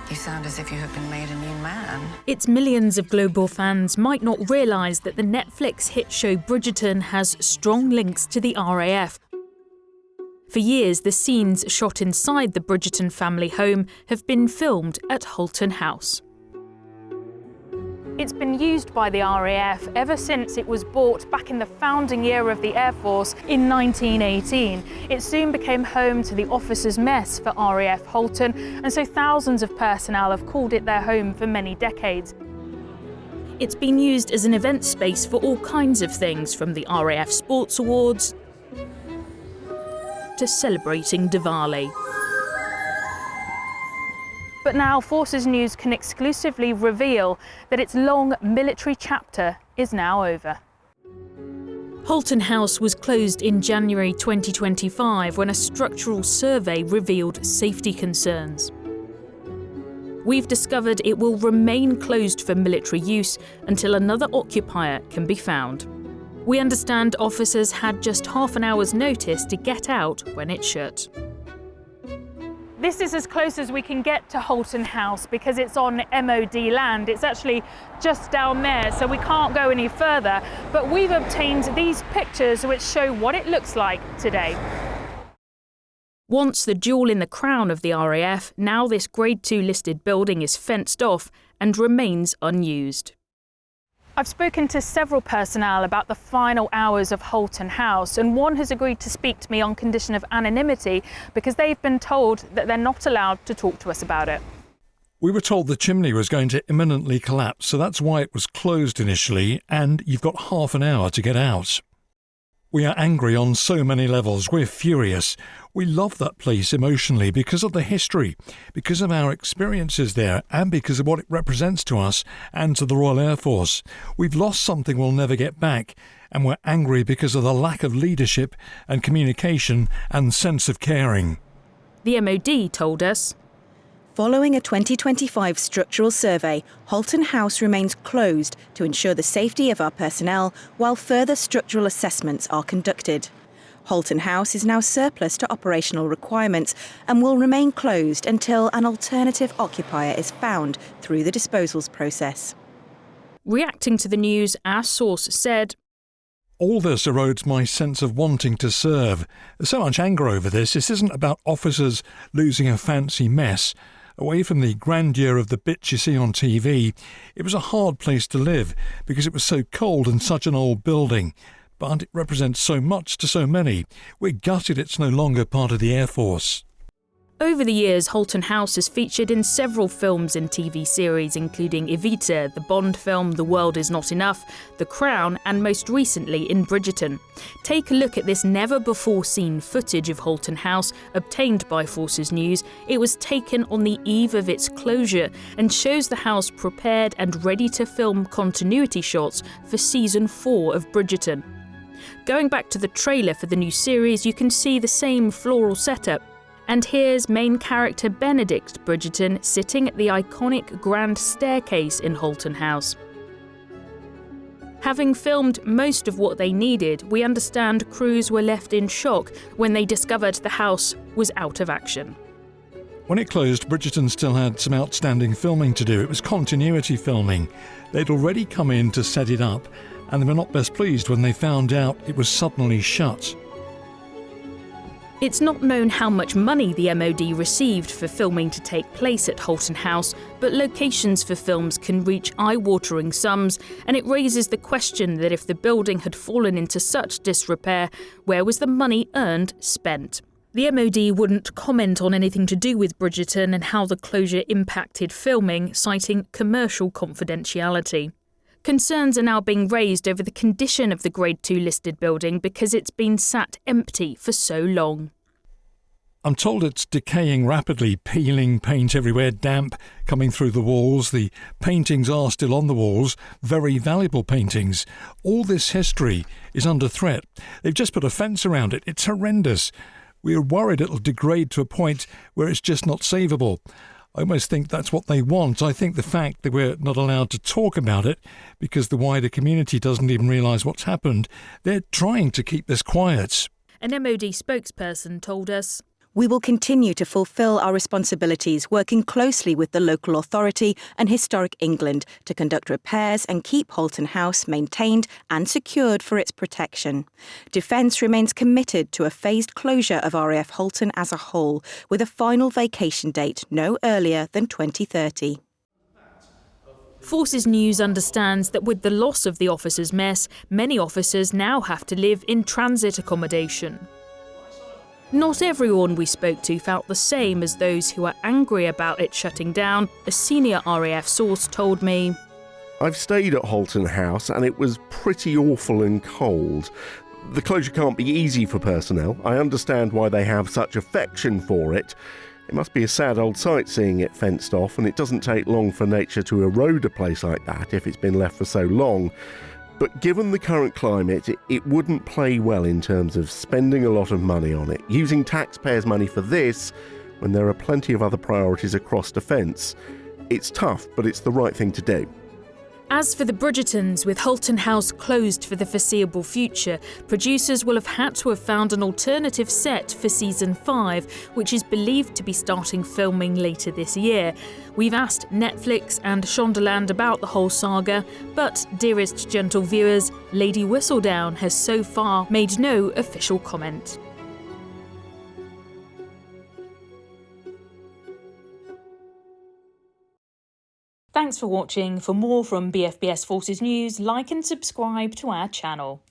You sound as if you have been made a new man. Its millions of global fans might not realise that the Netflix hit show Bridgerton has strong links to the RAF. For years, the scenes shot inside the Bridgerton family home have been filmed at Halton House. It's been used by the RAF ever since it was bought back in the founding year of the Air Force in 1918. It soon became home to the officers' mess for RAF Halton, and so thousands of personnel have called it their home for many decades. It's been used as an event space for all kinds of things, from the RAF Sports Awards to celebrating Diwali. But now Forces News can exclusively reveal that its long military chapter is now over. Halton House was closed in January 2025 when a structural survey revealed safety concerns. We've discovered it will remain closed for military use until another occupier can be found. We understand officers had just half an hour's notice to get out when it shut. This is as close as we can get to Halton House because it's on MOD land. It's actually just down there, so we can't go any further. But we've obtained these pictures which show what it looks like today. Once the jewel in the crown of the RAF, now this Grade 2 listed building is fenced off and remains unused. I've spoken to several personnel about the final hours of Halton House, and one has agreed to speak to me on condition of anonymity because they've been told that they're not allowed to talk to us about it. We were told the chimney was going to imminently collapse, so that's why it was closed initially, and you've got half an hour to get out. We are angry on so many levels. We're furious. We love that place emotionally because of the history, because of our experiences there, and because of what it represents to us and to the Royal Air Force. We've lost something we'll never get back, and we're angry because of the lack of leadership and communication and sense of caring. The MOD told us, following a 2025 structural survey, Halton House remains closed to ensure the safety of our personnel while further structural assessments are conducted. Halton House is now surplus to operational requirements and will remain closed until an alternative occupier is found through the disposals process. Reacting to the news, our source said, all this erodes my sense of wanting to serve. There's so much anger over this. This isn't about officers losing a fancy mess. Away from the grandeur of the bits you see on TV, it was a hard place to live because it was so cold and such an old building. But it represents so much to so many. We're gutted it's no longer part of the Air Force. Over the years, Halton House has featured in several films and TV series, including Evita, the Bond film The World Is Not Enough, The Crown, and most recently in Bridgerton. Take a look at this never-before-seen footage of Halton House obtained by Forces News. It was taken on the eve of its closure and shows the house prepared and ready to film continuity shots for Season 4 of Bridgerton. Going back to the trailer for the new series, you can see the same floral setup. And here's main character Benedict Bridgerton sitting at the iconic grand staircase in Halton House. Having filmed most of what they needed, we understand crews were left in shock when they discovered the house was out of action. When it closed, Bridgerton still had some outstanding filming to do. It was continuity filming. They'd already come in to set it up, and they were not best pleased when they found out it was suddenly shut. It's not known how much money the MOD received for filming to take place at Halton House, but locations for films can reach eye-watering sums, and it raises the question that if the building had fallen into such disrepair, where was the money earned spent? The MOD wouldn't comment on anything to do with Bridgerton and how the closure impacted filming, citing commercial confidentiality. Concerns are now being raised over the condition of the Grade 2 listed building because it's been sat empty for so long. I'm told it's decaying rapidly, peeling, paint everywhere, damp coming through the walls. The paintings are still on the walls, very valuable paintings. All this history is under threat. They've just put a fence around it. It's horrendous. We're worried it'll degrade to a point where it's just not savable. I almost think that's what they want. I think the fact that we're not allowed to talk about it because the wider community doesn't even realise what's happened, they're trying to keep this quiet. An MOD spokesperson told us, We will continue to fulfil our responsibilities, working closely with the local authority and Historic England to conduct repairs and keep Halton House maintained and secured for its protection. Defence remains committed to a phased closure of RAF Halton as a whole, with a final vacation date no earlier than 2030. Forces News understands that with the loss of the officers' mess, many officers now have to live in transit accommodation. Not everyone we spoke to felt the same as those who are angry about it shutting down, a senior RAF source told me. I've stayed at Halton House and it was pretty awful and cold. The closure can't be easy for personnel. I understand why they have such affection for it. It must be a sad old sight seeing it fenced off, and it doesn't take long for nature to erode a place like that if it's been left for so long. But given the current climate, it wouldn't play well in terms of spending a lot of money on it, using taxpayers' money for this when there are plenty of other priorities across defence. It's tough, but it's the right thing to do. As for the Bridgertons, with Halton House closed for the foreseeable future, producers will have had to have found an alternative set for Season 5, which is believed to be starting filming later this year. We've asked Netflix and Shondaland about the whole saga, but, dearest gentle viewers, Lady Whistledown has so far made no official comment. Thanks for watching. For more from BFBS Forces News, like and subscribe to our channel.